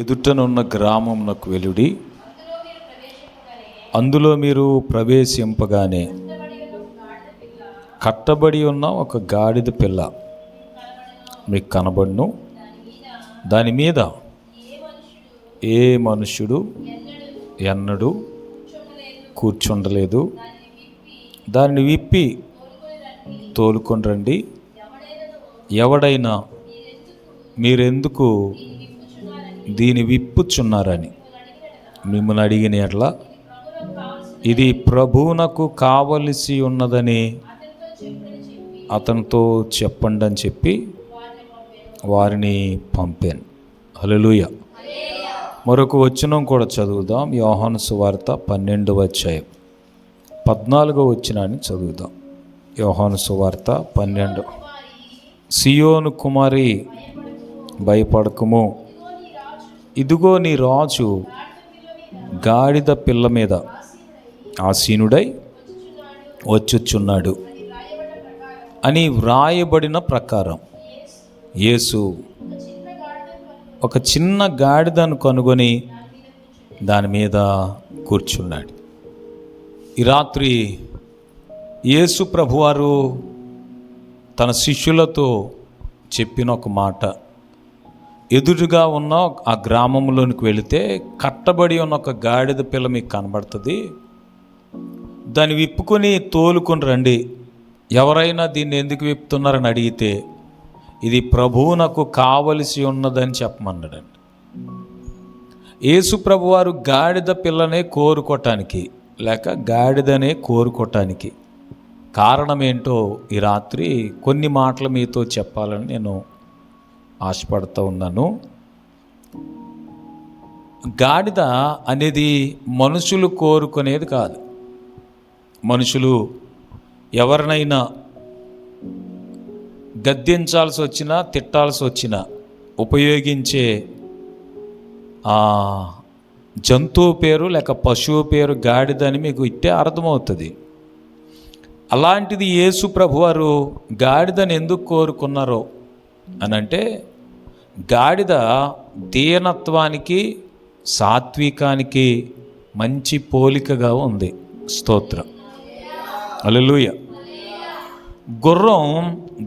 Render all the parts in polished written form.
ఎదుటనున్న గ్రామమునకు వెలుడి, అందులో మీరు ప్రవేశింపగానే కట్టబడి ఉన్న ఒక గాడిద పిల్ల మీకు కనబడును. దాని మీద ఏ మనుష్యుడు ఎన్నడూ కూర్చుండలేదు. దాన్ని విప్పి తోలుకొని రండి. ఎవడైనా మీరెందుకు దీని విప్పుచున్నారని మిమ్మల్ని అడిగిన ఎట్లా ఇది ప్రభువునకు కావలసి ఉన్నదని అతనితో చెప్పండి అని చెప్పి వారిని పంపాను. హల్లెలూయా. మరొక వచనం కూడా చదువుదాం. యోహాను సువార్త 12వ అధ్యాయం 14వ వచనాన్ని చదువుదాం. యోహాను సువార్త 12. సియోను కుమారి భయపడకుము, ఇదిగో నీ రాజు గాడిద పిల్ల మీద ఆసీనుడై వచ్చుచున్నాడు అని వ్రాయబడిన ప్రకారం యేసు ఒక చిన్న గాడిదను కనుగొని దాని మీద కూర్చున్నాడు. ఈ రాత్రి యేసు ప్రభువారు తన శిష్యులతో చెప్పిన ఒక మాట, ఎదురుగా ఉన్న ఆ గ్రామంలోనికి వెళితే కట్టబడి ఉన్న ఒక గాడిద పిల్ల మీకు కనబడుతుంది. దాన్ని విప్పుకొని తోలుకొని రండి. ఎవరైనా దీన్ని ఎందుకు విప్పుతున్నారని అడిగితే ఇది ప్రభువునకు కావలసి ఉన్నదని చెప్పమన్నాడండి. యేసు ప్రభువారు గాడిద పిల్లనే కోరుకోవటానికి లేక గాడిదనే కోరుకోవటానికి కారణం ఏంటో ఈ రాత్రి కొన్ని మాటలు మీతో చెప్పాలని నేను ఆశపడుతూ ఉన్నాను. గాడిద అనేది మనుషులు కోరుకునేది కాదు. మనుషులు ఎవరినైనా గద్దించాల్సి వచ్చినా తిట్టాల్సి వచ్చినా ఉపయోగించే జంతువు పేరు లేక పశువు పేరు గాడిద అని మీకు ఇట్టే అర్థమవుతుంది. అలాంటిది యేసు ప్రభువారు గాడిదని ఎందుకు కోరుకున్నారో అనంటే, గాడిద దీనత్వానికి సాత్వికానికి మంచి పోలికగా ఉంది. స్తోత్రం, హల్లెలూయా. గుర్రం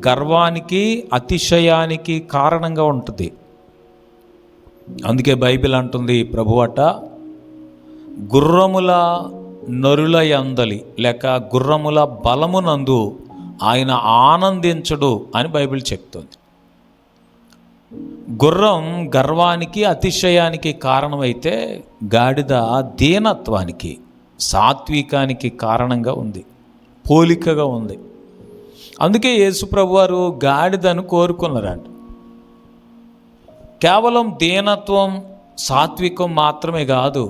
గర్వానికి అతిశయానికి కారణంగా ఉంటుంది. అందుకే బైబిల్ అంటుంది, ప్రభువట గుర్రముల నరుల యందలి లేక గుర్రముల బలమునందు ఆయన ఆనందించడు అని బైబిల్ చెప్తుంది. గుర్రం గర్వానికి అతిశయానికి కారణమైతే గాడిద దీనత్వానికి సాత్వికానికి కారణంగా ఉంది, పోలికగా ఉంది. అందుకే యేసు ప్రభువారు గాడిదను కోరుకున్నారంట. కేవలం దీనత్వం సాత్వికం మాత్రమే కాదు,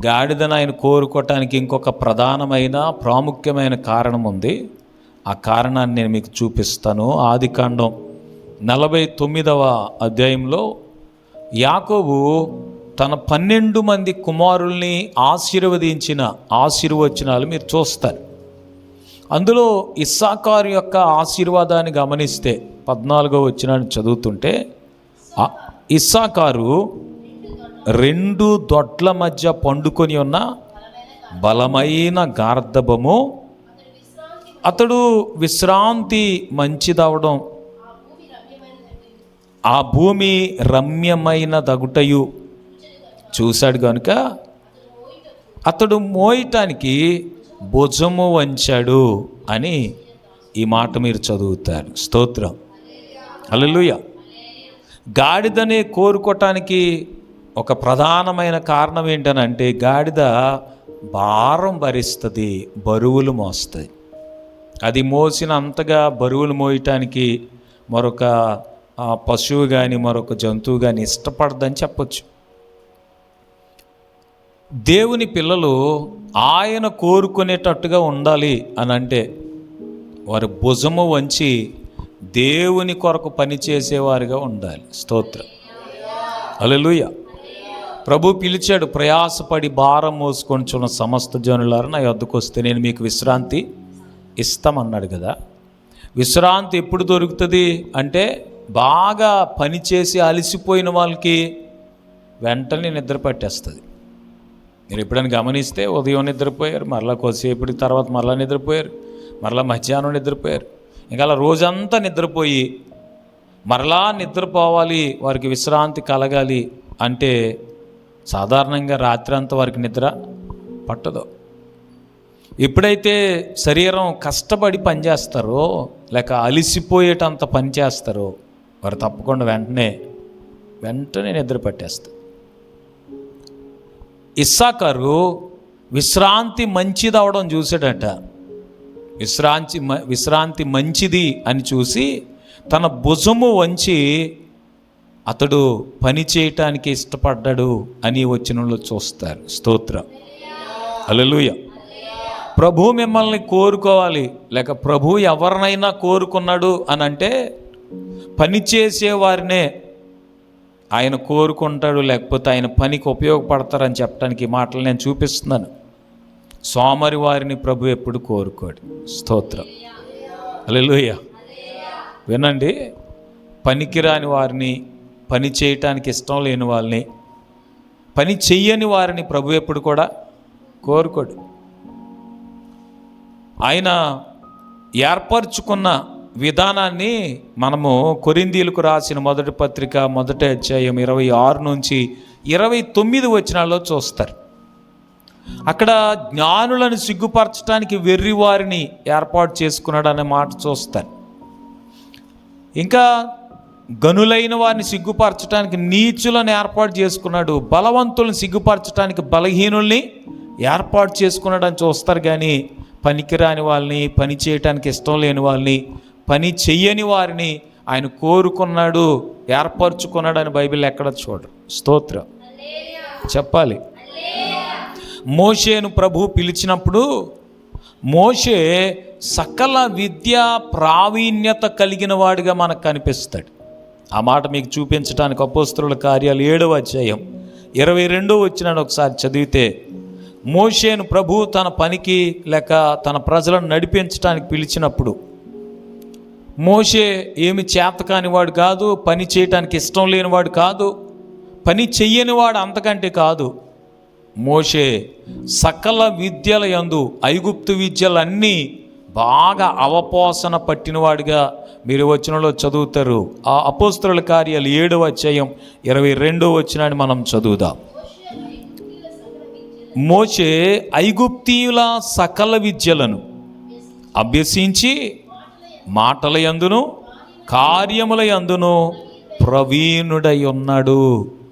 గాడిదను ఆయన కోరుకోవటానికి ఇంకొక ప్రధానమైన ప్రాముఖ్యమైన కారణం ఉంది. ఆ కారణాన్ని నేను మీకు చూపిస్తాను. ఆదికాండం 49వ అధ్యాయంలో యాకోబు తన 12 మంది కుమారుల్ని ఆశీర్వదించిన ఆశీర్వచనాలు మీరు చూస్తారు. అందులో ఇస్సాకారు యొక్క ఆశీర్వాదాన్ని గమనిస్తే 14వ వచనాన్ని చదువుతుంటే, ఇస్సాకారు 2 దొడ్ల మధ్య పండుకొని ఉన్న బలమైన గార్ధబము, అతడు విశ్రాంతి మంచిదవడం, ఆ భూమి రమ్యమైన దగుటయు చూశాడు కనుక అతడు మోయటానికి భుజము వంచాడు అని ఈ మాట మీరు చదువుతారు. స్తోత్రం, హల్లెలూయా. గాడిదనే కోరుకోవటానికి ఒక ప్రధానమైన కారణం ఏంటనంటే, గాడిద భారం భరిస్తుంది, బరువులు మోస్తుంది. అది మోసిన అంతగా బరువులు మోయటానికి మరొక పశువు కానీ మరొక జంతువు కానీ ఇష్టపడదని చెప్పచ్చు. దేవుని పిల్లలు ఆయన కోరుకునేటట్టుగా ఉండాలి అని అంటే వారి భుజము వంచి దేవుని కొరకు పనిచేసేవారుగా ఉండాలి. స్తోత్రం, హల్లెలూయా. ప్రభు పిలిచాడు, ప్రయాసపడి భారం మోసుకొనిచున్న సమస్త జనులారా నా యొద్దకు వస్తే నేను మీకు విశ్రాంతి ఇస్తామన్నాడు కదా. విశ్రాంతి ఎప్పుడు దొరుకుతుంది అంటే, బాగా పనిచేసి అలసిపోయిన వాళ్ళకి వెంటనే నిద్ర పట్టేస్తుంది. మీరు ఎప్పుడైనా గమనిస్తే ఉదయం నిద్రపోయారు, మరలా కొద్దిసేపటి తర్వాత మరలా నిద్రపోయారు, మరలా మధ్యాహ్నం నిద్రపోయారు, ఇంకా అలా రోజంతా నిద్రపోయి మరలా నిద్రపోవాలి, వారికి విశ్రాంతి కలగాలి అంటే సాధారణంగా రాత్రి అంతా వారికి నిద్ర పట్టదు. ఎప్పుడైతే శరీరం కష్టపడి పనిచేస్తారో లేక అలిసిపోయేటంత పని చేస్తారో వారు తప్పకుండా వెంటనే నిద్ర పట్టేస్తారు. ఇస్సాకారు విశ్రాంతి మంచిది అవడం చూసాడట. విశ్రాంతి మంచిది అని చూసి తన భుజము వంచి అతడు పని చేయటానికి ఇష్టపడ్డాడు అని వచనంలో చూస్తారు. స్తోత్రం, హల్లెలూయా. ప్రభు మిమ్మల్ని కోరుకోవాలి, లేక ప్రభు ఎవరినైనా కోరుకున్నాడు అని అంటే పని చేసేవారినే ఆయన కోరుకుంటాడు, లేకపోతే ఆయన పనికి ఉపయోగపడతారని చెప్పడానికి ఈ మాటలు నేను చూపిస్తున్నాను. సోమరి వారిని ప్రభు ఎప్పుడు కోరుకోడు. స్తోత్రం, హల్లెలూయా. వినండి, పనికిరాని వారిని, పని చేయటానికి ఇష్టం లేని వాళ్ళని, పని చెయ్యని వారిని ప్రభు ఎప్పుడు కూడా కోరుకోడు. ఆయన ఏర్పరచుకున్న విధానాన్ని మనము కొరింథీయులకు రాసిన మొదటి పత్రిక 1వ అధ్యాయం 26 నుంచి 29 వచనాల్లో చూస్తారు. అక్కడ జ్ఞానులను సిగ్గుపరచడానికి వెర్రి వారిని ఏర్పాటు చేసుకున్నాడు అనే మాట చూస్తారు. ఇంకా గనులైన వారిని సిగ్గుపరచడానికి నీచులను ఏర్పాటు చేసుకున్నాడు, బలవంతులను సిగ్గుపరచడానికి బలహీనుల్ని ఏర్పాటు చేసుకున్నాడు అని చూస్తారు. కానీ పనికిరాని వాళ్ళని, పని చేయటానికి ఇష్టం లేని వాళ్ళని, పని చెయ్యని వారిని ఆయన కోరుకున్నాడు, ఏర్పరచుకున్నాడు అని బైబిల్ ఎక్కడ చూడరు. స్తోత్రం చెప్పాలి. మోషేను ప్రభు పిలిచినప్పుడు మోషే సకల విద్యా ప్రావీణ్యత కలిగిన వాడిగా మనకు కనిపిస్తాడు. ఆ మాట మీకు చూపించడానికి అపోస్తలుల కార్యాలు 7వ అధ్యాయం 22 వచనాన్ని ఒకసారి చదివితే, మోషేను ప్రభు తన పనికి లేక తన ప్రజలను నడిపించడానికి పిలిచినప్పుడు మోషే ఏమి చేతకానివాడు కాదు, పని చేయటానికి ఇష్టం లేనివాడు కాదు, పని చెయ్యనివాడు అంతకంటే కాదు. మోషే సకల విద్యల యందు ఐగుప్తు విద్యలన్నీ బాగా అవపోసన పట్టినవాడిగా మీరు వచనంలో చదువుతారు. ఆ అపోస్తలుల కార్యాలు 7వ అధ్యాయం 22 వచనాన్ని మనం చదువుదాం. మోషే ఐగుప్తీయుల సకల విద్యలను అభ్యసించి మాటల యందును కార్యముల యందును ప్రవీణుడై ఉన్నాడు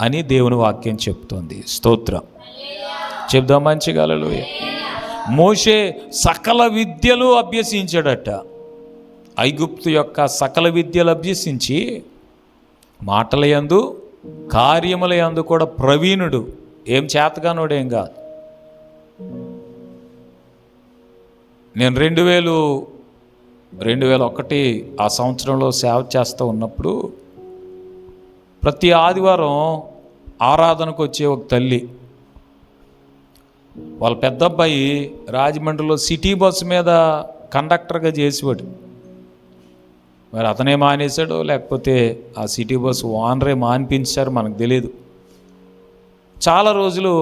అని దేవుని వాక్యం చెప్తోంది. స్తోత్రం చెప్దాం మంచిగా, హల్లెలూయా. మోషే సకల విద్యలు అభ్యసించాడట. ఐగుప్తు యొక్క సకల విద్యలు అభ్యసించి మాటల యందు కార్యముల యందు కూడా ప్రవీణుడు. ఏం చేతగానోడేం కాదు. నేను 2001 ఆ సంవత్సరంలో సేవ చేస్తూ ఉన్నప్పుడు ప్రతి ఆదివారం ఆరాధనకు వచ్చే ఒక తల్లి, వాళ్ళ పెద్ద అబ్బాయి రాజమండ్రిలో సిటీ బస్సు మీద కండక్టర్గా చేసేవాడు. మరి అతనే మానేశాడు, లేకపోతే ఆ సిటీ బస్సు ఓనరే మానిపించారు, మనకు తెలియదు. చాలా రోజులు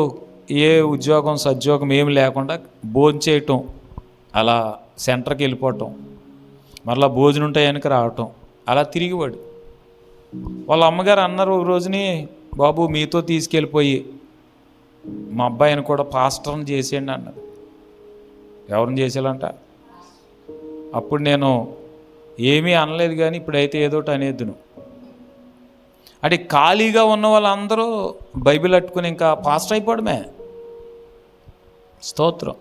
ఏ ఉద్యోగం సద్యోగం ఏమి లేకుండా భోజనం చేయటం, అలా సెంటర్కి వెళ్ళిపోవటం, మరలా భోజనం ఉంటాయి వెనక రావటం, అలా తిరిగివాడు. వాళ్ళ అమ్మగారు అన్నారు ఒక రోజుని, బాబు మీతో తీసుకెళ్ళిపోయి మా అబ్బాయిని కూడా పాస్టర్ని చేసేయండి అన్నారు. ఎవరిని చేసేయాలంట? అప్పుడు నేను ఏమీ అనలేదు, కానీ ఇప్పుడైతే ఏదోటి అనేద్దును. అంటే ఖాళీగా ఉన్న వాళ్ళందరూ బైబిల్ పట్టుకుని ఇంకా పాస్టర్ అయిపోవడమే. స్తోత్రం.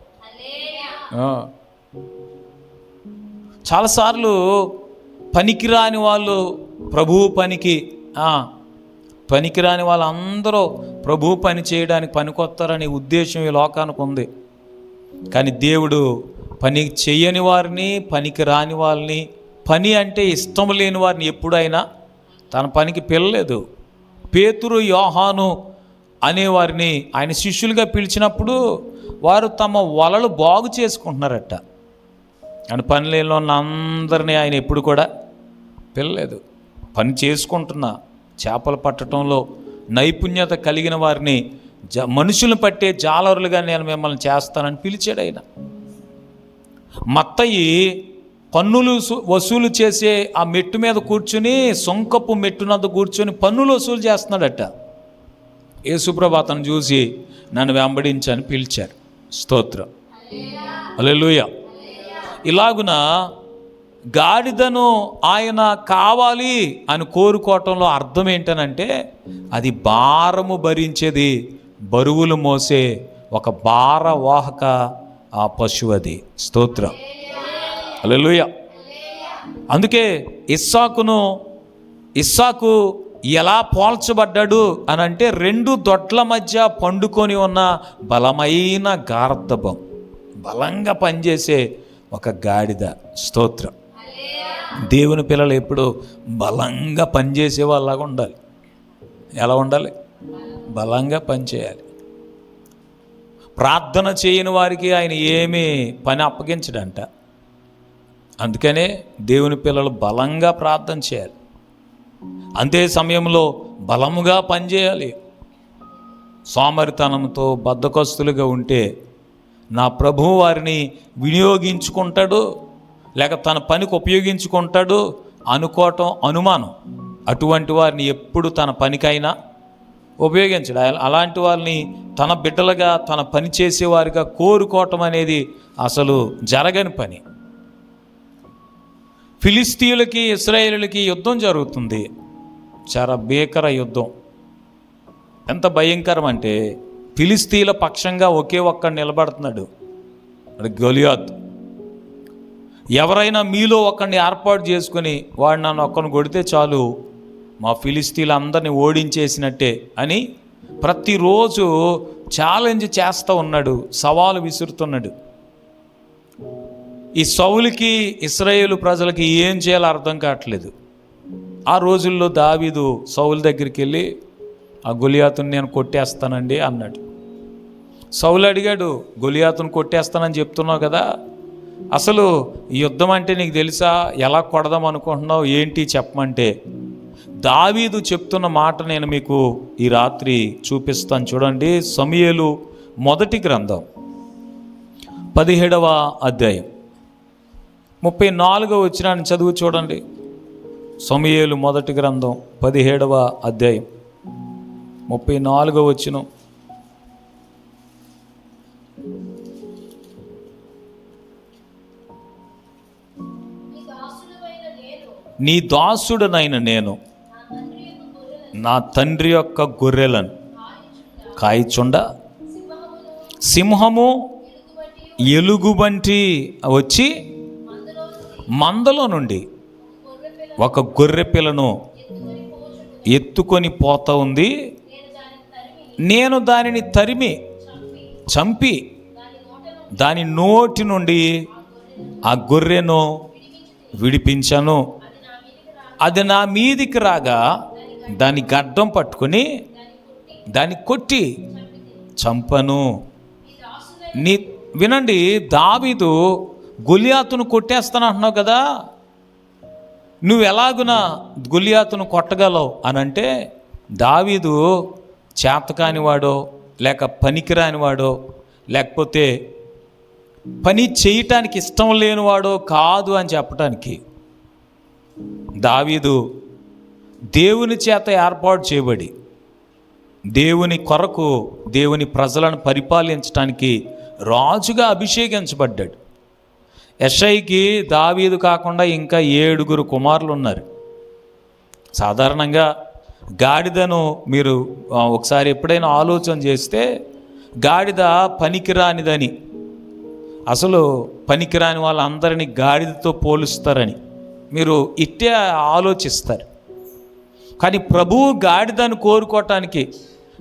చాలాసార్లు పనికిరాని వాళ్ళు ప్రభువు పనికిరాని వాళ్ళందరూ ప్రభు పని చేయడానికి పనికొస్తారనే ఉద్దేశం ఈ లోకానికి ఉంది. కానీ దేవుడు పని చేయని వారిని, పనికి రాని వాళ్ళని, పని అంటే ఇష్టం లేని వారిని ఎప్పుడైనా తన పనికి పిలలేదు. పేతురు, యోహాను అనేవారిని ఆయన శిష్యులుగా పిలిచినప్పుడు వారు తమ వలలు బాగు చేసుకుంటున్నారట. ఆయన పని లేని అందరినీ ఆయన ఎప్పుడు కూడా పిలలేదు. పని చేసుకుంటున్నా, చేపలు పట్టడంలో నైపుణ్యత కలిగిన వారిని మనుషులను పట్టే జాలరులుగా నేను మిమ్మల్ని చేస్తానని పిలిచాడు ఆయన. మత్తయి పన్నులు వసూలు చేసే ఆ మెట్టు మీద కూర్చుని, సొంకపు మెట్టునందు కూర్చొని పన్నులు వసూలు చేస్తున్నాడట. యేసుప్రభు అతను చూసి నన్ను వెంబడించని పిలిచారు. స్తోత్రం, హల్లెలూయా. ఇలాగున గాడిదను ఆయన కావాలి అని కోరుకోవటంలో అర్థం ఏంటనంటే, అది భారము భరించేది, బరువులు మోసే ఒక భారవాహక ఆ పశువు అది. స్తోత్రం, హల్లెలూయా. అందుకే ఇస్సాకు ఎలా పోల్చబడ్డాడు అని అంటే, 2 దొడ్ల మధ్య పండుకొని ఉన్న బలమైన గార్ధబం, బలంగా పనిచేసే ఒక గాడిద. స్తోత్రం. దేవుని పిల్లలు ఎప్పుడు బలంగా పనిచేసే వాళ్ళలాగా ఉండాలి. ఎలా ఉండాలి? బలంగా పనిచేయాలి. ప్రార్థన చేయని వారికి ఆయన ఏమీ పని అప్పగించడంట. అందుకనే దేవుని పిల్లలు బలంగా ప్రార్థన చేయాలి. అంతే సమయంలో బలముగా పనిచేయాలి. సోమరితనంతో బద్ధకస్తులుగా ఉంటే నా ప్రభువు వారిని వినియోగించుకుంటాడు, లేక తన పనికి ఉపయోగించుకుంటాడు అనుకోవటం అనుమానం. అటువంటి వారిని ఎప్పుడు తన పనికైనా ఉపయోగించడు. అలాంటి వారిని తన బిడ్డలుగా, తన పని చేసేవారిగా కోరుకోవటం అనేది అసలు జరగని పని. ఫిలిస్తీయులకి ఇశ్రాయేలులకి యుద్ధం జరుగుతుంది. చాలా భీకర యుద్ధం. ఎంత భయంకరం అంటే, ఫిలిస్తీయుల పక్షంగా ఒకే ఒక్కడు నిలబడుతున్నాడు, అది గొలియాతు. ఎవరైనా మీలో ఒకరిని ఏర్పాటు చేసుకుని వాడు నన్ను ఒక్కరిని కొడితే చాలు, మా ఫిలిస్తీయులందరినీ ఓడించేసినట్టే అని ప్రతిరోజు ఛాలెంజ్ చేస్తూ ఉన్నాడు, సవాలు విసురుతున్నాడు. ఈ సౌలుకి, ఇశ్రాయేలు ప్రజలకి ఏం చేయాలో అర్థం కావట్లేదు. ఆ రోజుల్లో దావీదు సౌలు దగ్గరికి వెళ్ళి, ఆ గొలియాతుని నేను కొట్టేస్తానండి అన్నాడు. సౌలు అడిగాడు, గొలియాతుని కొట్టేస్తానని చెప్తున్నావు కదా, అసలు ఈ యుద్ధం అంటే నీకు తెలుసా? ఎలా కొడదాం అనుకుంటున్నావు ఏంటి చెప్పమంటే, దావీదు చెప్తున్న మాట నేను మీకు ఈ రాత్రి చూపిస్తాను. చూడండి, సమూయేలు మొదటి గ్రంథం 17వ అధ్యాయం 34వ వచనాన్ని చదువు చూడండి. సమూయేలు మొదటి గ్రంథం 17వ అధ్యాయం 34వ వచనం. నీ దాసుడనైన నేను నా తండ్రి యొక్క గొర్రెలను కాయిచుండ, సింహము ఎలుగుబంటి వచ్చి మందలో నుండి ఒక గొర్రె పిల్లను ఎత్తుకొని పోతా ఉంది. నేను దానిని తరిమి చంపి దాని నోటి నుండి ఆ గొర్రెను విడిపించాను. అది నా మీదికి రాగా దాని గడ్డం పట్టుకుని దాన్ని కొట్టి చంపను. వినండి, దావీదు గొలియాతును కొట్టేస్తాను అంటున్నావు కదా, నువ్వు ఎలాగున గొలియాతును కొట్టగలవు అనంటే, దావీదు చేతకానివాడో లేక పనికిరానివాడో లేకపోతే పని చేయటానికి ఇష్టం లేనివాడో కాదు అని చెప్పటానికి. దావీదు దేవుని చేత ఏర్పాటు చేయబడి దేవుని కొరకు, దేవుని ప్రజలను పరిపాలించడానికి రాజుగా అభిషేకించబడ్డాడు. యెషయికి దావీదు కాకుండా ఇంకా 7 కుమారులు ఉన్నారు. సాధారణంగా గాడిదను మీరు ఒకసారి ఎప్పుడైనా ఆలోచన చేస్తే, గాడిద పనికిరానిదని, అసలు పనికిరాని వాళ్ళందరినీ గాడిదతో పోలుస్తారని మీరు ఇట్టే ఆలోచిస్తారు. కానీ ప్రభువు గాడిదను కోరుకోవటానికి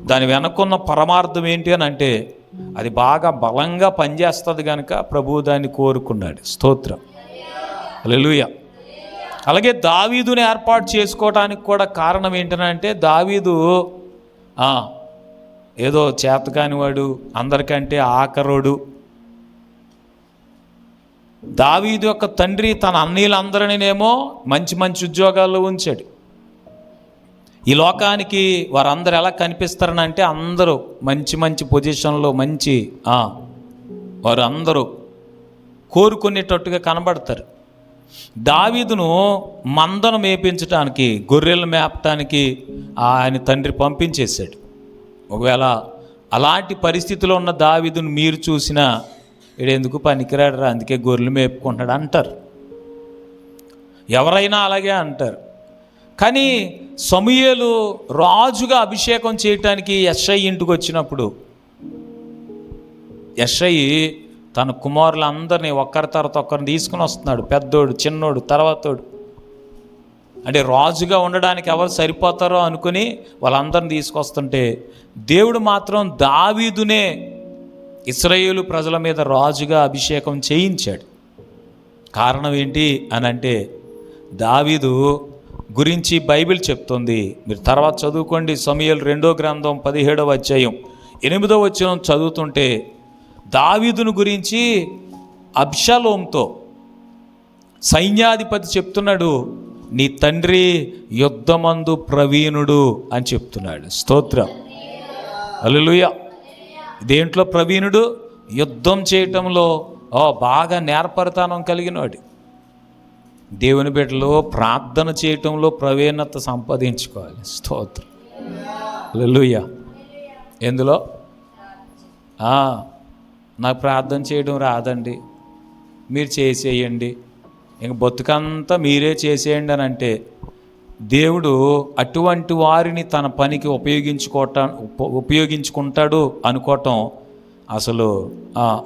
దాని వెనకున్న పరమార్థం ఏంటి అని అంటే, అది బాగా బలంగా పనిచేస్తుంది కనుక ప్రభువు దాన్ని కోరుకున్నాడు. స్తోత్రం, హల్లెలూయా. అలాగే దావీదుని ఏర్పాటు చేసుకోవడానికి కూడా కారణం ఏంటంటే, దావీదు ఏదో చేతకానివాడు, అందరికంటే ఆఖరోడు. దావీదు యొక్క తండ్రి తన అన్నీలందరినేమో మంచి మంచి ఉద్యోగాల్లో ఉంచాడు. ఈ లోకానికి వారందరూ ఎలా కనిపిస్తారని అంటే అందరూ మంచి మంచి పొజిషన్లో వారు అందరూ కోరుకునేటట్టుగా కనబడతారు. దావీదును మందను మేపించడానికి, గొర్రెలు మేపటానికి ఆయన తండ్రి పంపించేశాడు. ఒకవేళ అలాంటి పరిస్థితిలో ఉన్న దావీదును మీరు చూసినా వీడెందుకు పనికిరాడు రా, అందుకే గొర్రెలు మేపుకుంటాడు అంటారు. ఎవరైనా అలాగే అంటారు. కానీ సమూయేలు రాజుగా అభిషేకం చేయటానికి యెష్షయి ఇంటికి వచ్చినప్పుడు యెష్షయి తన కుమారులందరినీ ఒక్కరి తర్వాత ఒక్కరిని తీసుకుని వస్తున్నాడు. పెద్దోడు, చిన్నోడు, తర్వాతోడు. అంటే రాజుగా ఉండడానికి ఎవరు సరిపోతారో అనుకుని వాళ్ళందరిని తీసుకొస్తుంటే దేవుడు మాత్రం దావీదునే ఇశ్రాయేలు ప్రజల మీద రాజుగా అభిషేకం చేయించాడు. కారణం ఏంటి అని అంటే దావీదు గురించి బైబిల్ చెప్తుంది. మీరు తర్వాత చదువుకోండి. సమూయేలు 2వ గ్రంథం 17వ అధ్యాయం 8వ వచనం చదువుతుంటే దావీదును గురించి అబ్షాలోముతో సైన్యాధిపతి చెప్తున్నాడు, నీ తండ్రి యుద్ధమందు ప్రవీణుడు అని చెప్తున్నాడు. స్తోత్రం, హల్లెలూయా. దేంట్లో ప్రవీణుడు? యుద్ధం చేయటంలో బాగా నేర్పరితనం కలిగినవాడు. దేవుని బిడ్డలో ప్రార్థన చేయటంలో ప్రవీణత సంపాదించుకోవాలి. స్తోత్రం, హల్లెలూయా. ఎందులో? నాకు ప్రార్థన చేయడం రాదండి, మీరు చేసేయండి, ఇంక బతుకంతా మీరే చేసేయండి అని అంటే దేవుడు అటువంటి వారిని తన పనికి ఉపయోగించుకుంటాడు అనుకోవటం అసలు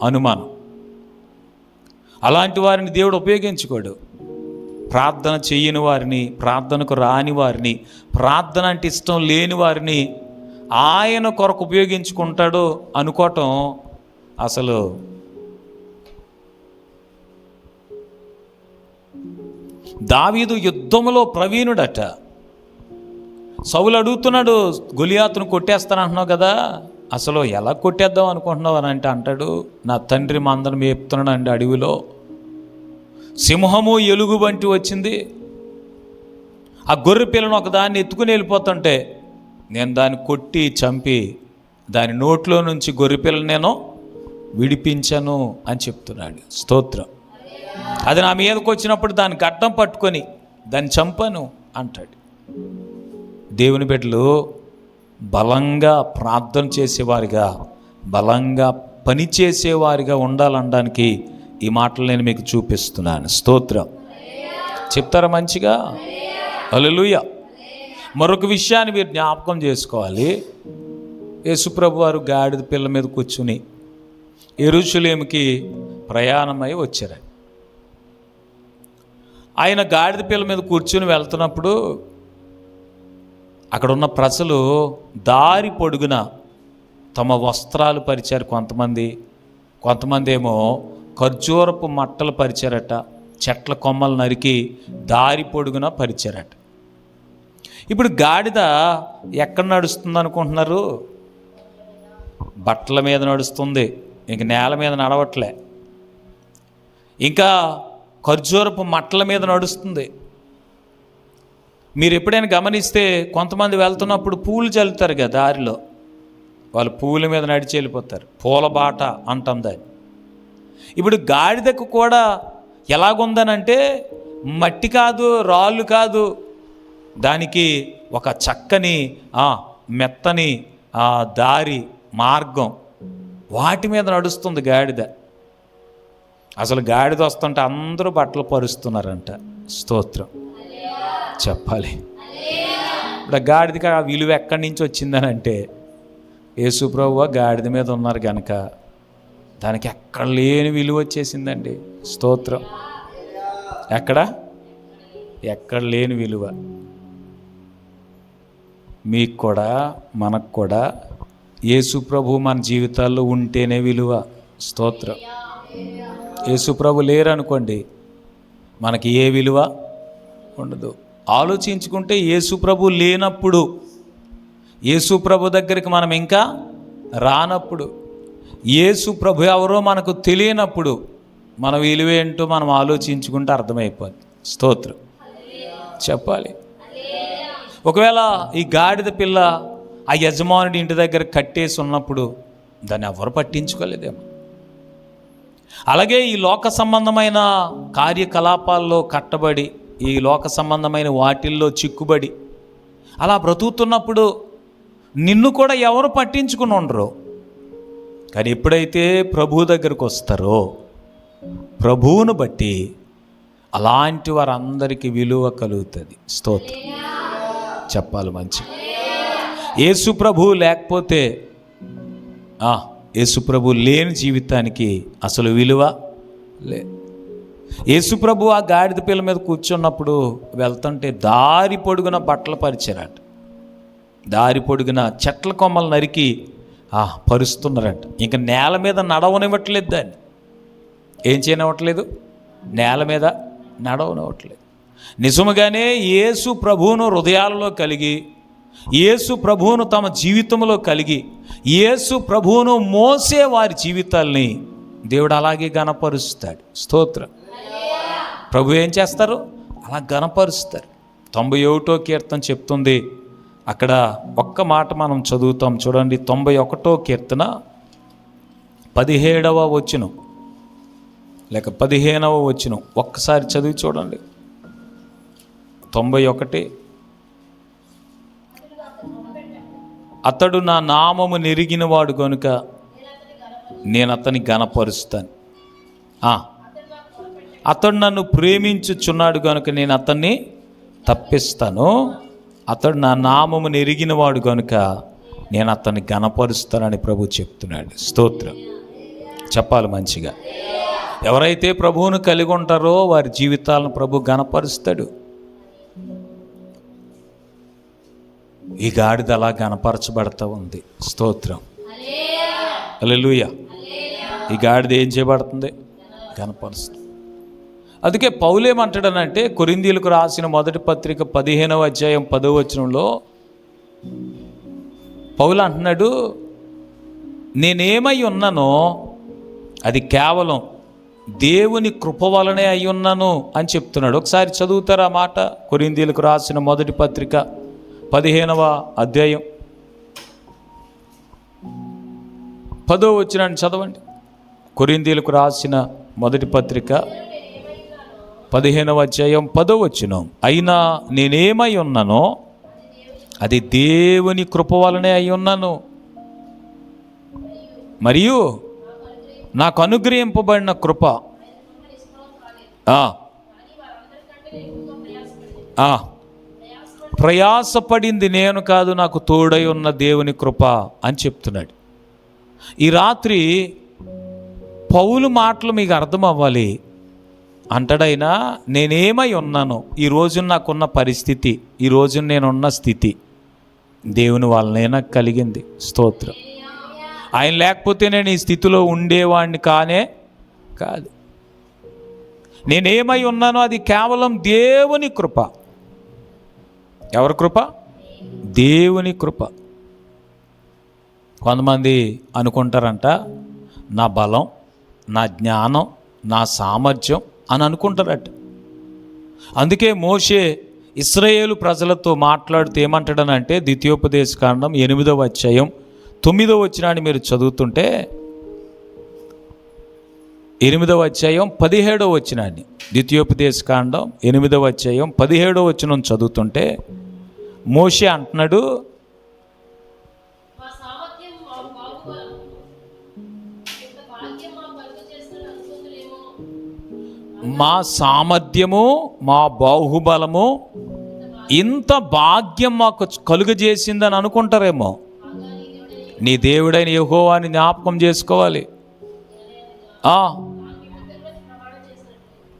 అనుమానం. అలాంటి వారిని దేవుడు ఉపయోగించుకోడు. ప్రార్థన చెయ్యని వారిని, ప్రార్థనకు రాని వారిని, ప్రార్థన అంటే ఇష్టం లేని వారిని ఆయన కొరకు ఉపయోగించుకుంటాడు అనుకోవటం అసలు దావీదు యుద్ధంలో ప్రవీణుడట. సౌలు అడుగుతున్నాడు, గొలియాతును కొట్టేస్తానంటున్నావు కదా, అసలు ఎలా కొట్టేద్దాం అనుకుంటున్నావు అని అంటే అంటాడు, నా తండ్రి మందను మేపుతున్నాడు అండి అడవిలో, సింహము ఎలుగు వంటి వచ్చింది, ఆ గొర్రె పిల్లను ఒకదాన్ని ఎత్తుకుని వెళ్ళిపోతుంటే నేను దాన్ని కొట్టి చంపి దాని నోట్లో నుంచి గొర్రె పిల్లని నేను విడిపించను అని చెప్తున్నాడు. స్తోత్రం. అది నా మీదకి వచ్చినప్పుడు దాన్ని గడ్డం పట్టుకొని దాన్ని చంపాను అంటాడు. దేవుని బిడ్డలు బలంగా ప్రార్థన చేసేవారిగా, బలంగా పని చేసేవారిగా ఉండాలనడానికి ఈ మాటలు నేను మీకు చూపిస్తున్నాను. స్తోత్రం. చెప్తారా మంచిగా? హల్లెలూయా. మరొక విషయాన్ని మీరు జ్ఞాపకం చేసుకోవాలి. యేసుప్రభు వారు గాడిద పిల్ల మీద కూర్చుని యెరూషలేముకి ప్రయాణమై వచ్చారు. ఆయన గాడిద పిల్ల మీద కూర్చుని వెళ్తున్నప్పుడు అక్కడ ఉన్న ప్రజలు దారి పొడుగున తమ వస్త్రాలు పరిచారు. కొంతమంది ఏమో ఖర్జూరపు మట్టలు పరిచారట, చెట్ల కొమ్మలు నరికి దారి పొడుగున పరిచారట. ఇప్పుడు గాడిద ఎక్కడ నడుస్తుంది అనుకుంటున్నారు? బట్టల మీద నడుస్తుంది, ఇంక నేల మీద నడవట్లే, ఇంకా ఖర్జూరపు మట్టల మీద నడుస్తుంది. మీరు ఎప్పుడైనా గమనిస్తే కొంతమంది వెళ్తున్నప్పుడు పూలు చల్లుతారు కదా దారిలో, వాళ్ళు పూల మీద నడిచి వెళ్ళిపోతారు. పూల బాట అంటాం దాన్ని. ఇప్పుడు గాడిదకు కూడా ఎలాగుందనంటే మట్టి కాదు, రాళ్ళు కాదు, దానికి ఒక చక్కని మెత్తని దారి, మార్గం, వాటి మీద నడుస్తుంది గాడిద. అసలు గాడిద వస్తుంటే అందరూ బట్టలు పరుస్తున్నారంట. స్తోత్రం చెప్పాలి. ఇప్పుడు గాడిదకి ఆ విలువ ఎక్కడి నుంచి వచ్చిందని అంటే యేసు ప్రభువు గాడిద మీద ఉన్నారు కనుక దానికి ఎక్కడ లేని విలువ వచ్చేసిందండి. స్తోత్రం. ఎక్కడ లేని విలువ. మీకు కూడా మనకు కూడా యేసు ప్రభు మన జీవితాల్లో ఉంటేనే విలువ. స్తోత్రం. యేసు ప్రభు లేరనుకోండి మనకి ఏ విలువ ఉండదు. ఆలోచించుకుంటే యేసు ప్రభు లేనప్పుడు, యేసు ప్రభు దగ్గరికి మనం ఇంకా రానప్పుడు, యేసు ప్రభు ఎవరో మనకు తెలియనప్పుడు మన విలువ ఏంటో మనం ఆలోచించుకుంటే అర్థమైపోద్ది. స్తోత్రం చెప్పాలి. ఒకవేళ ఈ గాడిద పిల్ల ఆ యజమానుడి ఇంటి దగ్గర కట్టేసి ఉన్నప్పుడు దాన్ని ఎవరు పట్టించుకోలేదేమో. అలాగే ఈ లోక సంబంధమైన కార్యకలాపాల్లో కట్టబడి, ఈ లోక సంబంధమైన వాటిల్లో చిక్కుబడి అలా బ్రతుకుతున్నప్పుడు నిన్ను కూడా ఎవరు పట్టించుకుని ఉండరు. కానీ ఎప్పుడైతే ప్రభు దగ్గరకు వస్తారో, ప్రభువును బట్టి అలాంటి వారందరికీ విలువ కలుగుతుంది. స్తోత్రం చెప్పాలి మంచి. యేసు ప్రభు లేకపోతే, యేసు ప్రభు లేని జీవితానికి అసలు విలువ లేదు. యేసు ప్రభు ఆ గాడిద పిల్ల మీద కూర్చున్నప్పుడు వెళ్తుంటే దారి పొడుగున బట్టలు పరిచారట. దారి పొడుగున చెట్ల కొమ్మలు నరికి పరుస్తున్నారంట. ఇంకా నేల మీద నడవనివ్వట్లేదు, దాన్ని ఏం చేయనివ్వట్లేదు, నేల మీద నడవనివ్వట్లేదు. నిజముగానే యేసు ప్రభువును హృదయాలలో కలిగి, యేసు ప్రభువును తమ జీవితంలో కలిగి, యేసు ప్రభువును మోసే వారి జీవితాల్ని దేవుడు అలాగే గణపరుస్తాడు. స్తోత్రం. ప్రభు ఏం చేస్తారు? అలా గణపరుస్తారు. 91వ కీర్తన చెప్తుంది, అక్కడ ఒక్క మాట మనం చదువుతాం చూడండి. 91వ కీర్తన 17వ వచనం లేక 15వ వచనం ఒక్కసారి చదివి చూడండి. 91. అతడు నా నామము నెరిగినవాడు కనుక నేను అతని గణపరుస్తాను. అతడు నన్ను ప్రేమించుచున్నాడు కనుక నేను అతన్ని తప్పిస్తాను. అతడు నా నామము నెరిగినవాడు కనుక నేను అతన్ని గణపరుస్తానని ప్రభు చెప్తున్నాడు. స్తోత్రం చెప్పాలి మంచిగా. ఎవరైతే ప్రభువును కలిగి ఉంటారో వారి జీవితాలను ప్రభు గణపరుస్తాడు. ఈ గాడిద అలా గణపరచబడతా ఉంది. స్తోత్రం హల్లెలూయా. ఈ గాడిద ఏం చేయబడుతుంది? గణపరుస్తుంది. అందుకే పౌలేమంటాడనంటే కొరింథీయులకు రాసిన మొదటి పత్రిక 15వ అధ్యాయం 10వ వచనంలో పౌలు అంటున్నాడు, నేనేమై ఉన్నానో అది కేవలం దేవుని కృప వలనే అయి ఉన్నాను అని చెప్తున్నాడు. ఒకసారి చదువుతారా మాట? కొరింథీయులకు రాసిన మొదటి పత్రిక 15వ అధ్యాయం 10వ వచనాన్ని చదవండి. కొరింథీయులకు రాసిన మొదటి పత్రిక 15వ అధ్యాయం 10వ వచనం. అయినా నేనేమై ఉన్నానో అది దేవుని కృప వలనే అయి ఉన్నాను, మరియు నాకు అనుగ్రహింపబడిన కృప ప్రయాసపడింది నేను కాదు, నాకు తోడై ఉన్న దేవుని కృప అని చెప్తున్నాడు. ఈ రాత్రి పౌలు మాటలు మీకు అర్థం అవ్వాలి. అంటాడైనా నేనేమై ఉన్నాను, ఈ రోజు నాకున్న పరిస్థితి, ఈ రోజు నేనున్న స్థితి దేవుని వల్లనే నాకు కలిగింది. స్తోత్రం. ఆయన లేకపోతే నేను ఈ స్థితిలో ఉండేవాడిని కానే కాదు. నేనేమై ఉన్నానో అది కేవలం దేవుని కృప. ఎవరి కృప? దేవుని కృప. కొంతమంది అనుకుంటారంట నా బలం, నా జ్ఞానం, నా సామర్థ్యం అని అనుకుంటారట. అందుకే మోషే ఇశ్రాయేలు ప్రజలతో మాట్లాడుతూ ఏమంటాడనంటే ద్వితీయోపదేశకాండం 8వ అధ్యాయం 9వ వచనాన్ని మీరు చదువుతుంటే 8వ అధ్యాయం 17వ వచనాన్ని, ద్వితీయోపదేశకాండం 8వ అధ్యాయం 17వ వచనం చదువుతుంటే మోషే అంటున్నాడు, మా సామర్థ్యము మా బాహుబలము ఇంత భాగ్యం మాకు కలుగజేసిందని అనుకుంటారేమో. నీ దేవుడైన యెహోవాని జ్ఞాపకం చేసుకోవాలి.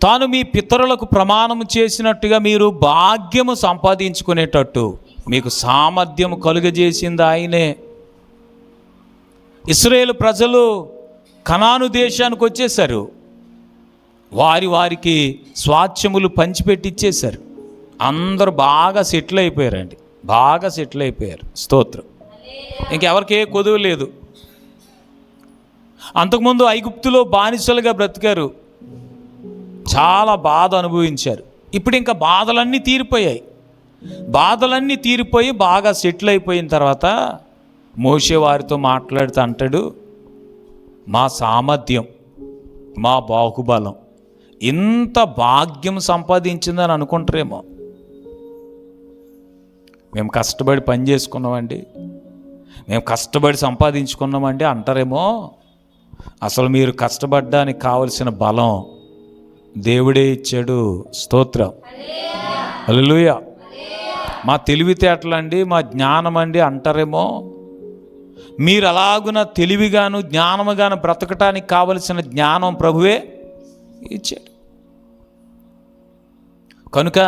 తాను మీ పితరులకు ప్రమాణం చేసినట్టుగా మీరు భాగ్యము సంపాదించుకునేటట్టు మీకు సామర్థ్యము కలుగజేసింది ఆయనే. ఇశ్రాయేలు ప్రజలు కనాను దేశానికి వచ్చేసారు. వారికి స్వాస్థ్యములు పంచిపెట్టిచ్చేశారు. అందరూ బాగా సెటిల్ అయిపోయారండి, బాగా సెటిల్ అయిపోయారు. స్తోత్రం. ఇంకెవరికి ఏ కొదువు లేదు. అంతకుముందు ఐగుప్తులో బానిసలుగా బ్రతికారు, చాలా బాధ అనుభవించారు. ఇప్పుడు ఇంకా బాధలన్నీ తీరిపోయాయి. బాధలన్నీ తీరిపోయి బాగా సెటిల్ అయిపోయిన తర్వాత మోషే వారితో మాట్లాడుతూ అంటాడు, మా సామర్థ్యం, మా బాహుబలం ఇంత భాగ్యం సంపాదించిందని అనుకుంటారేమో. మేము కష్టపడి పని చేసుకున్నామండి, మేము కష్టపడి సంపాదించుకున్నామండి అంటారేమో. అసలు మీరు కష్టపడడానికి కావలసిన బలం దేవుడే ఇచ్చాడు. స్తోత్రం, హల్లెలూయా. మా తెలివితేటలండి, మా జ్ఞానం అండి అంటారేమో. మీరు అలాగున తెలివిగాను జ్ఞానముగాను బ్రతకటానికి కావలసిన జ్ఞానం ప్రభువే ఇచ్చాడు. కనుక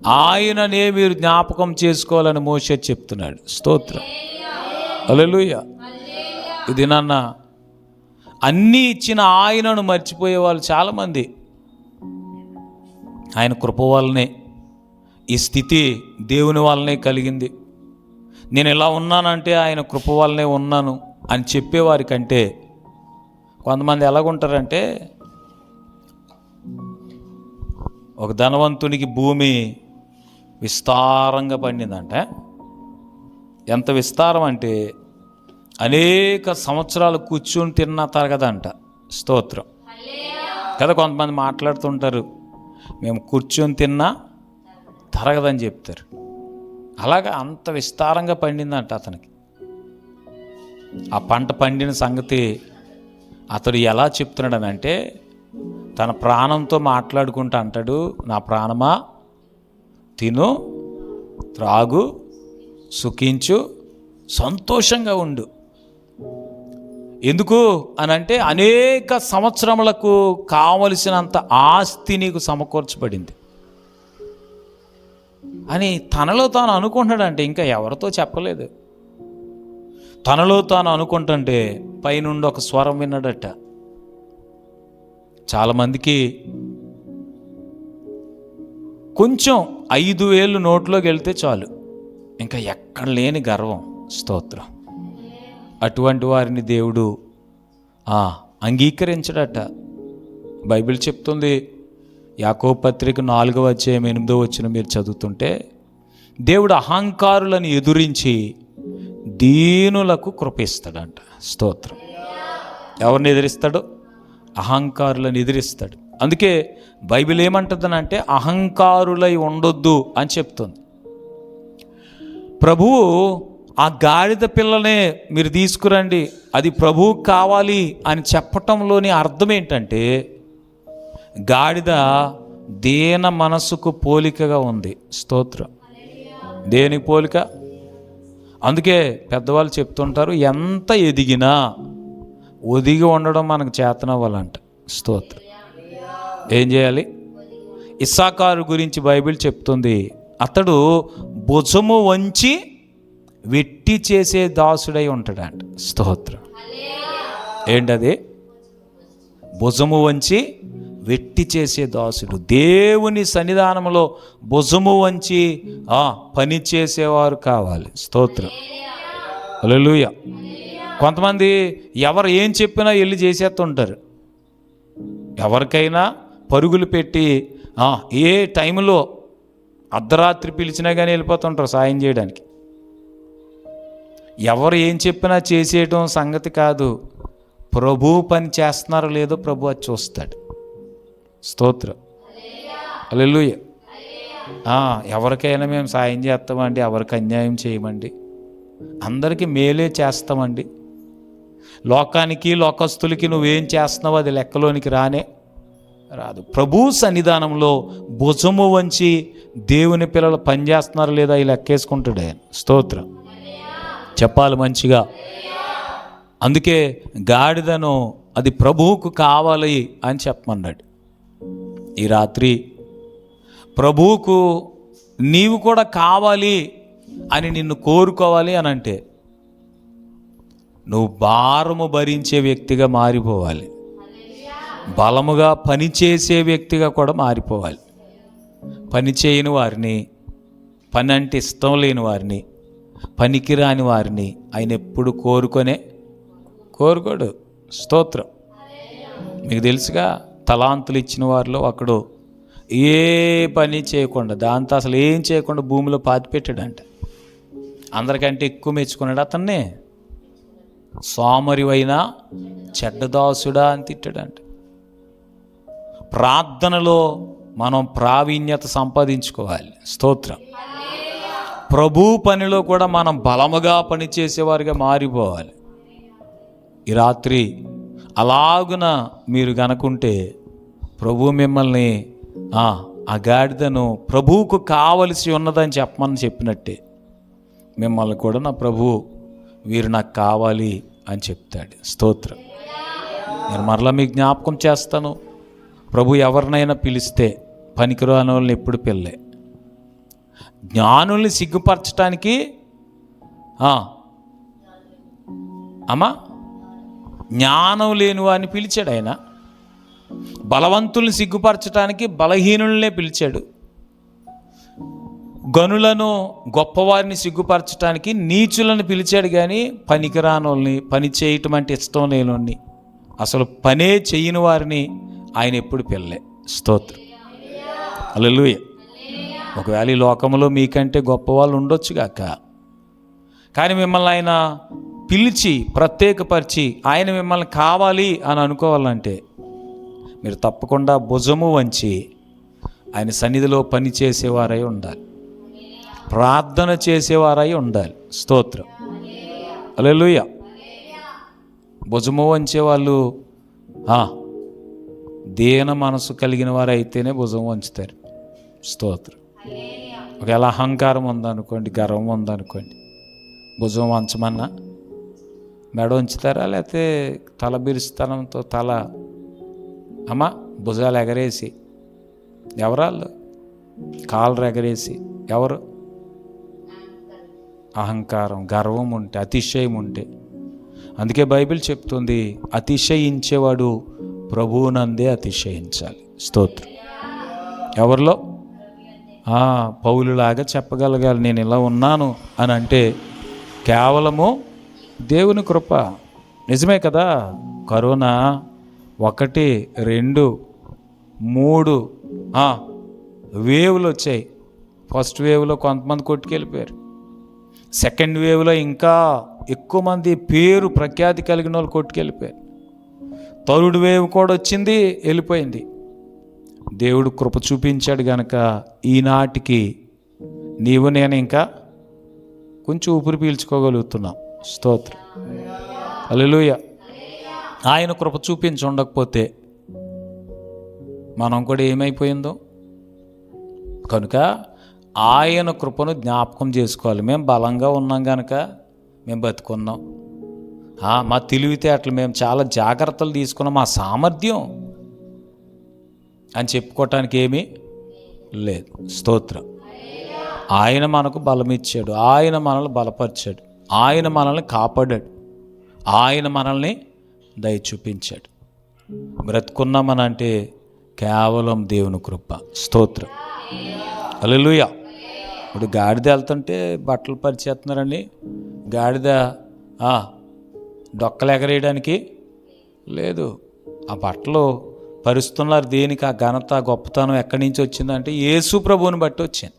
ఆయననే మీరు జ్ఞాపకం చేసుకోవాలని మోషే చెప్తున్నాడు. స్తోత్రం, హల్లెలూయా. ఇది నాన్న అన్నీ ఇచ్చిన ఆయనను మర్చిపోయే వాళ్ళు చాలామంది. ఆయన కృప వల్లనే ఈ స్థితి దేవుని వల్లనే కలిగింది, నేను ఇలా ఉన్నానంటే ఆయన కృప వల్లనే ఉన్నాను అని చెప్పేవారి కంటే కొంతమంది ఎలాగుంటారంటే, ఒక ధనవంతునికి భూమి విస్తారంగా పండిందంట. ఎంత విస్తారం అంటే అనేక సంవత్సరాలు కూర్చొని తిన్నా తరగదంట. స్తోత్రం కదా. కొంతమంది మాట్లాడుతుంటారు, మేము కూర్చొని తిన్నా తరగదని చెప్తారు. అలాగా అంత విస్తారంగా పండిందంట అతనికి. ఆ పంట పండిన సంగతి అతడు ఎలా చెప్తున్నాడనంటే, తన ప్రాణంతో మాట్లాడుకుంటూ అంటాడు, నా ప్రాణమా తిను, త్రాగు, సుఖించు, సంతోషంగా ఉండు. ఎందుకు అనంటే అనేక సంవత్సరములకు కావలసినంత ఆస్తి నీకు సమకూర్చబడింది అని తనలో తాను అనుకుంటాడంటే. ఇంకా ఎవరితో చెప్పలేదు. తనలో తాను అనుకుంటుంటే పైనుండి ఒక స్వరం విన్నాడట. చాలామందికి కొంచెం 5,000 నోట్లోకి వెళ్తే చాలు, ఇంకా ఎక్కడ లేని గర్వం. స్తోత్రం. అటువంటి వారిని దేవుడు అంగీకరించడట. బైబిల్ చెప్తుంది, యాకోబు పత్రిక 4వ అధ్యాయం 8వ వచనం మీరు చదువుతుంటే, దేవుడు అహంకారులను ఎదురించి దీనులకు కృప ఇస్తాడంట. స్తోత్రం. ఎవరిని ఎదిరిస్తాడు? అహంకారులను ఎదిరిస్తాడు. అందుకే బైబిల్ ఏమంటుందనంటే అహంకారులై ఉండొద్దు అని చెప్తుంది. ప్రభువు ఆ గాడిద పిల్లనే మీరు తీసుకురండి, అది ప్రభువు కావాలి అని చెప్పటంలోని అర్థం ఏంటంటే, గాడిద దీన మనసుకు పోలికగా ఉంది. స్తోత్రం. దేనికి పోలిక? అందుకే పెద్దవాళ్ళు చెప్తుంటారు, ఎంత ఎదిగినా ఒదిగి ఉండడం మనకు చేతనవ్వాలంట. స్తోత్రం. ఏం చేయాలి? ఇస్సాకారు గురించి బైబిల్ చెప్తుంది, అతడు భుజము వంచి వెట్టి చేసే దాసుడై ఉంటాడంట. స్తోత్రం. ఏంటది? భుజము వంచి వెట్టి చేసే దాసుడు. దేవుని సన్నిధానంలో భుజము వంచి పని చేసేవారు కావాలి. స్తోత్రం, హల్లెలూయా. కొంతమంది ఎవరు ఏం చెప్పినా వెళ్ళి చేసేస్తుంటారు. ఎవరికైనా పరుగులు పెట్టి ఏ టైంలో అర్ధరాత్రి పిలిచినా కానీ వెళ్ళిపోతుంటారు సాయం చేయడానికి. ఎవరు ఏం చెప్పినా చేసేయడం సంగతి కాదు, ప్రభు పని చేస్తున్నారో లేదో ప్రభు అది చూస్తాడు. స్తోత్రం, హల్లెలూయా. ఎవరికైనా మేము సాయం చేస్తామండి, ఎవరికి అన్యాయం చేయమండి, అందరికీ మేలే చేస్తామండి. లోకానికి లోకస్తులకి నువ్వేం చేస్తున్నావో అది లెక్కలోనికి రానే రాదు. ప్రభు సన్నిధానంలో భుజము వంచి దేవుని పిల్లలు పనిచేస్తున్నారో లేదా ఈ లెక్కేసుకుంటాడు ఆయన. స్తోత్రం చెప్పాలి మంచిగా. అందుకే గాడిదను అది ప్రభువుకు కావాలి అని చెప్పమన్నాడు. ఈ రాత్రి ప్రభువుకు నీవు కూడా కావాలి అని నిన్ను కోరుకోవాలి అని అంటే నువ్వు భారము భరించే వ్యక్తిగా మారిపోవాలి, బలముగా పనిచేసే వ్యక్తిగా కూడా మారిపోవాలి. పని చేయని వారిని, పని అంటే ఇష్టం లేని వారిని, పనికిరాని వారిని ఆయన ఎప్పుడు కోరుకోడు. స్తోత్రం. మీకు తెలుసుగా, తలాంతులు ఇచ్చిన వారిలో ఒకడు ఏ పని చేయకుండా, దాంతో అసలు ఏం చేయకుండా భూమిలో పాతిపెట్టాడంట. అందరికంటే ఎక్కువ మెచ్చుకున్నాడు అతన్నే. సోమరివైనా చెడ్డదాసుడా అని తిట్టాడంట. ప్రార్థనలో మనం ప్రావీణ్యత సంపాదించుకోవాలి. స్తోత్రం. ప్రభు పనిలో కూడా మనం బలముగా పనిచేసేవారిగా మారిపోవాలి. ఈ రాత్రి అలాగున మీరు గనుకుంటే ప్రభు మిమ్మల్ని ఆ గాడిదను ప్రభువుకు కావలసి ఉన్నదని చెప్పినట్టే మిమ్మల్ని కూడా నా ప్రభు వీరు నాకు కావాలి అని చెప్తాడు. స్తోత్రం. నేను మరలా మీకు జ్ఞాపకం చేస్తాను, ప్రభు ఎవరినైనా పిలిస్తే పనికిరాని వాళ్ళని ఎప్పుడు పిల్లే. జ్ఞానుల్ని సిగ్గుపరచడానికి జ్ఞానం లేని వారిని పిలిచాడు ఆయన. బలవంతుల్ని సిగ్గుపరచడానికి బలహీనులనే పిలిచాడు. గనులను గొప్పవారిని సిగ్గుపరచడానికి నీచులను పిలిచాడు. కానీ పనికిరానోళ్ళని, పని చేయటం అంటే ఇష్టం లేనోళ్ళని, అసలు పనే చేయని వారిని ఆయన ఎప్పుడు పిల్లలే. స్తోత్రం. హల్లెలూయ. ఒకవేళ ఈ లోకంలో మీకంటే గొప్పవాళ్ళు ఉండొచ్చుగాక, కానీ మిమ్మల్ని ఆయన పిలిచి ప్రత్యేకపరిచి ఆయన మిమ్మల్ని కావాలి అని అనుకోవాలంటే మీరు తప్పకుండా భుజము వంచి ఆయన సన్నిధిలో పని చేసేవారై ఉండాలి, ప్రార్థన చేసేవారై ఉండాలి. స్తోత్రం. హల్లెలూయా. భుజము వంచేవాళ్ళు దీన మనసు కలిగిన వారు అయితేనే భుజం వంచుతారు. స్తోత్రం. ఒకవేళ అహంకారం ఉందనుకోండి, గర్వం ఉందనుకోండి, భుజం వంచమన్నా మెడ ఉంచుతారా? లేకపోతే తల బిరుస్తనంతో తల భుజాలు ఎగరేసి ఎవరాళ్ళు కాళ్ళు ఎగరేసి ఎవరు? అహంకారం, గర్వం ఉంటే, అతిశయం ఉంటే. అందుకే బైబిల్ చెప్తుంది, అతిశయించేవాడు ప్రభువునందే అతిశయించాలి. స్తోత్రం. ఎవరిలో? పౌలులాగా చెప్పగలగాలి, నేను ఇలా ఉన్నాను అని అంటే కేవలము దేవుని కృప. నిజమే కదా. కరోనా 1, 2, 3 వేవ్లు వచ్చాయి. ఫస్ట్ వేవ్లో కొంతమంది కొట్టుకెళ్ళిపోయారు. సెకండ్ వేవ్లో ఇంకా ఎక్కువ మంది పేరు ప్రఖ్యాతి కలిగిన వాళ్ళు కొట్టుకెళ్ళిపోయారు. థర్డ్ వేవ్ కూడా వచ్చింది, వెళ్ళిపోయింది. దేవుడు కృప చూపించాడు గనక ఈనాటికి నీవు నేను ఇంకా కొంచెం ఊపిరి పీల్చుకోగలుగుతున్నాం. స్తోత్రం. హల్లెలూయా. ఆయన కృప చూపించి ఉండకపోతే మనం కూడా ఏమైపోయిందో. కనుక ఆయన కృపను జ్ఞాపకం చేసుకోవాలి. మేము బలంగా ఉన్నాం కనుక మేము బతుకున్నాం, మా తెలివితేటలు మేము చాలా జాగ్రత్తలు తీసుకున్నాం, మా సామర్థ్యం అని చెప్పుకోవటానికి ఏమీ లేదు. స్తోత్రం. ఆయన మనకు బలం ఇచ్చాడు, ఆయన మనల్ని బలపరిచాడు, ఆయన మనల్ని కాపాడాడు, ఆయన మనల్ని దయ చూపించాడు. బ్రతుకున్నామనంటే కేవలం దేవుని కృప. స్తోత్రం. హల్లెలూయా. ఇప్పుడు గాడిద వెళ్తుంటే బట్టలు పరిచేస్తున్నారండి. గాడిద డొక్కలు ఎగరేయడానికి లేదు. ఆ బట్టలు పరుస్తున్నారు దేనికి? ఆ ఘనత, గొప్పతనం ఎక్కడి నుంచి వచ్చిందంటే యేసు ప్రభువుని బట్టి వచ్చింది.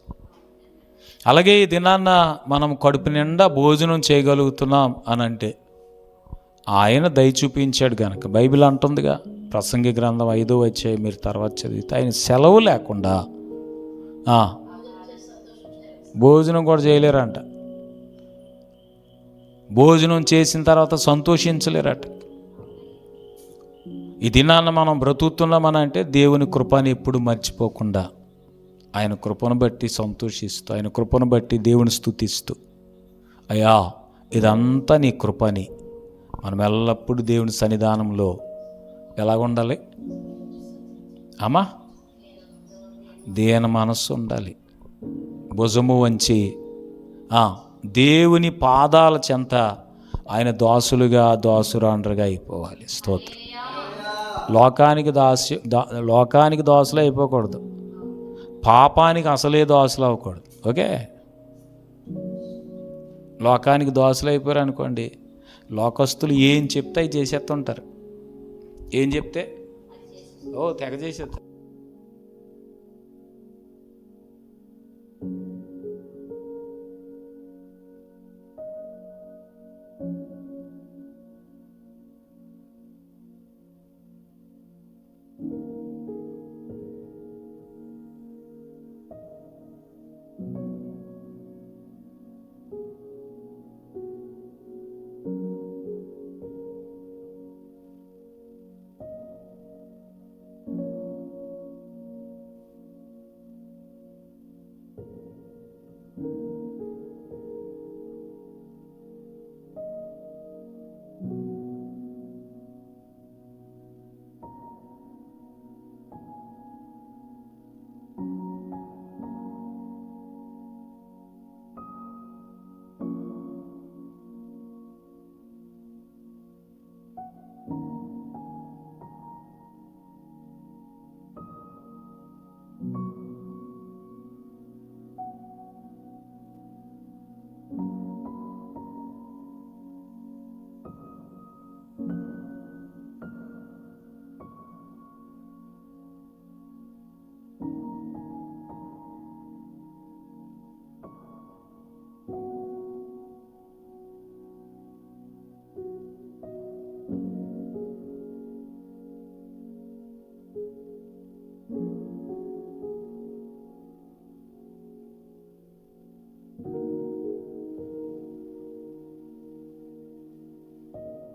అలాగే ఈ దినాన్న మనం కడుపు నిండా భోజనం చేయగలుగుతున్నాం అని అంటే ఆయన దయ చూపించాడు గనక. బైబిల్ అంటుందిగా, ప్రసంగి గ్రంథం 5వ అధ్యాయం మీరు తర్వాత చదివితే, ఆయన సెలవు లేకుండా భోజనం కూడా చేయలేరంట. భోజనం చేసిన తర్వాత సంతోషించలేరట. ఈ దినాన్న మనం బ్రతుకుతున్నామని అంటే దేవుని కృపని ఎప్పుడు మర్చిపోకుండా, ఆయన కృపను బట్టి సంతోషిస్తూ, ఆయన కృపను బట్టి దేవుని స్తుతిస్తూ, అయ్యా ఇదంతా నీ కృపని మనం ఎల్లప్పుడూ దేవుని సన్నిధానంలో ఎలాగ ఉండాలి? దీన మనస్సు ఉండాలి. భుజము వంచి దేవుని పాదాల చెంత ఆయన దాసులుగా, దాసురాండ్రుగా అయిపోవాలి. స్తోత్రం. లోకానికి దాసులు అయిపోకూడదు, పాపానికి అసలే దాసులు అవ్వకూడదు. ఓకే, లోకానికి దాసులు అయిపోయారు అనుకోండి, లోకస్తులు ఏం చెప్తే అవి చేసేస్తుంటారు. ఏం చెప్తే తెగ చేసేస్తారు.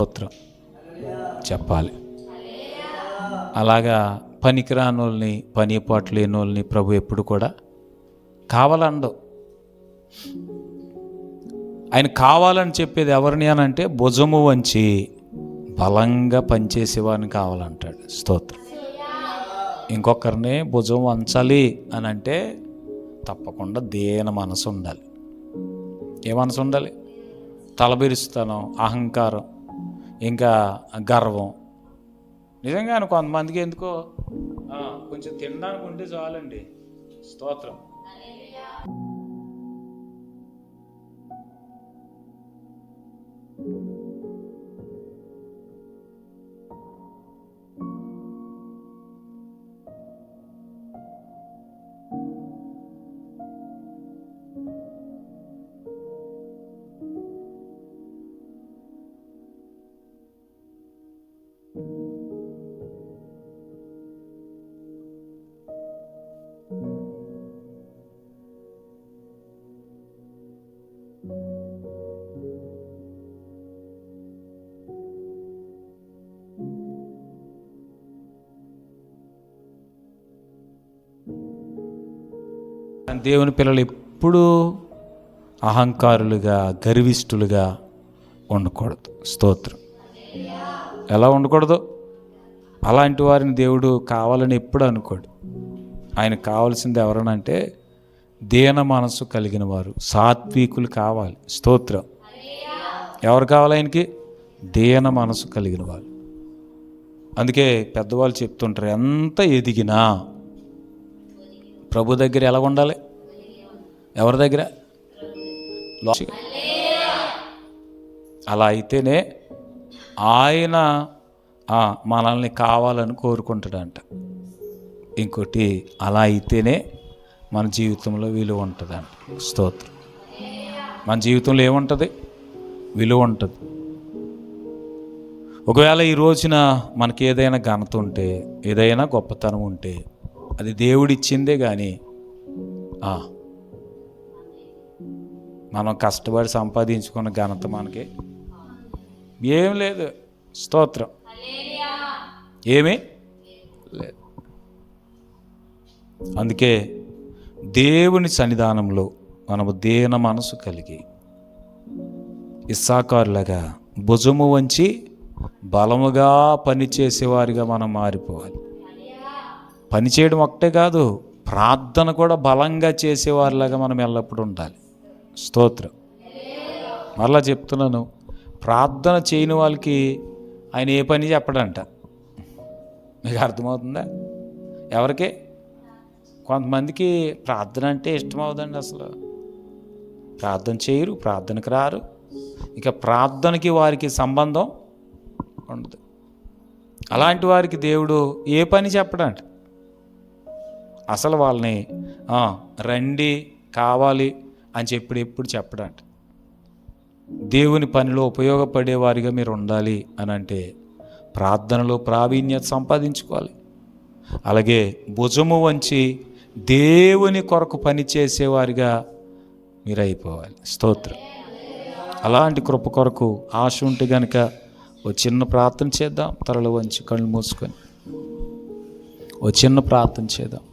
స్తోత్రం చెప్పాలి. అలాగా పనికిరాని వాళ్ళని, పనిపాటు లేని వాళ్ళని ప్రభు ఎప్పుడు కూడా కావాలండవు. ఆయన కావాలని చెప్పేది ఎవరిని అని అంటే భుజము వంచి బలంగా పనిచేసేవారిని కావాలంటాడు. స్తోత్రం. ఇంకొకరిని భుజం వంచాలి అని అంటే తప్పకుండా దీన మనసు ఉండాలి. ఏ మనసు ఉండాలి? తలబిరుస్తాను, అహంకారం, ఇంకా గర్వం. నిజంగానే కొంతమందికి ఎందుకో కొంచెం తినడానికి ఉంటే చాలండి. స్తోత్రం. దేవుని పిల్లలు ఎప్పుడూ అహంకారులుగా, గర్విష్ఠులుగా ఉండకూడదు. స్తోత్రం. ఎలా ఉండకూడదు? అలాంటి వారిని దేవుడు కావాలని ఎప్పుడు అనుకోడు. ఆయన కావాల్సింది ఎవరనంటే దీన మనసు కలిగిన వారు, సాత్వికులు కావాలి. స్తోత్రం. ఎవరు కావాలి ఆయనకి? దీన మనసు కలిగిన వారు. అందుకే పెద్దవాళ్ళు చెప్తుంటారు, ఎంత ఎదిగినా ప్రభు దగ్గర ఎలా ఉండాలి? ఎవరి దగ్గర? అలా అయితేనే ఆయన మనల్ని కావాలని కోరుకుంటాడంట. ఇంకోటి, అలా అయితేనే మన జీవితంలో విలువ ఉంటుందంట. స్తోత్రం. మన జీవితంలో ఏముంటుంది? విలువ ఉంటుంది. ఒకవేళ ఈ రోజున మనకి ఏదైనా ఘనత ఉంటే, ఏదైనా గొప్పతనం ఉంటే అది దేవుడిచ్చిందే కానీ మనం కష్టపడి సంపాదించుకున్న ఘనత మనకి ఏం లేదు. స్తోత్రం. ఏమీ లేదు. అందుకే దేవుని సన్నిధానంలో మనము దీన మనసు కలిగి ఇస్సాకారులాగా భుజము వంచి బలముగా పనిచేసేవారిగా మనం మారిపోవాలి. పని చేయడం ఒకటే కాదు, ప్రార్థన కూడా బలంగా చేసేవారిలాగా మనం ఎల్లప్పుడూ ఉండాలి. స్తోత్రం. మరలా చెప్తున్నాను, ప్రార్థన చేయని వాళ్ళకి ఆయన ఏ పని చెప్పడంట. మీకు అర్థమవుతుందా? ఎవరికి? కొంతమందికి ప్రార్థన అంటే ఇష్టం అవుదండి. అసలు ప్రార్థన చేయరు, ప్రార్థనకు రారు, ఇక ప్రార్థనకి వారికి సంబంధం ఉండదు. అలాంటి వారికి దేవుడు ఏ పని చెప్పడంట. అసలు వాళ్ళని రండి, కావాలి అని ఎప్పుడు చెప్పడంట. దేవుని పనిలో ఉపయోగపడేవారిగా మీరు ఉండాలి అని అంటే ప్రార్థనలో ప్రావీణ్యత సంపాదించుకోవాలి. అలాగే భుజము వంచి దేవుని కొరకు పని చేసేవారిగా మీరు అయిపోవాలి. స్తోత్రం. అలాంటి కృప కొరకు ఆశ ఉంటే గనుక ఓ చిన్న ప్రార్థన చేద్దాం. తలలు వంచి కళ్ళు మూసుకొని ఓ చిన్న ప్రార్థన చేద్దాం.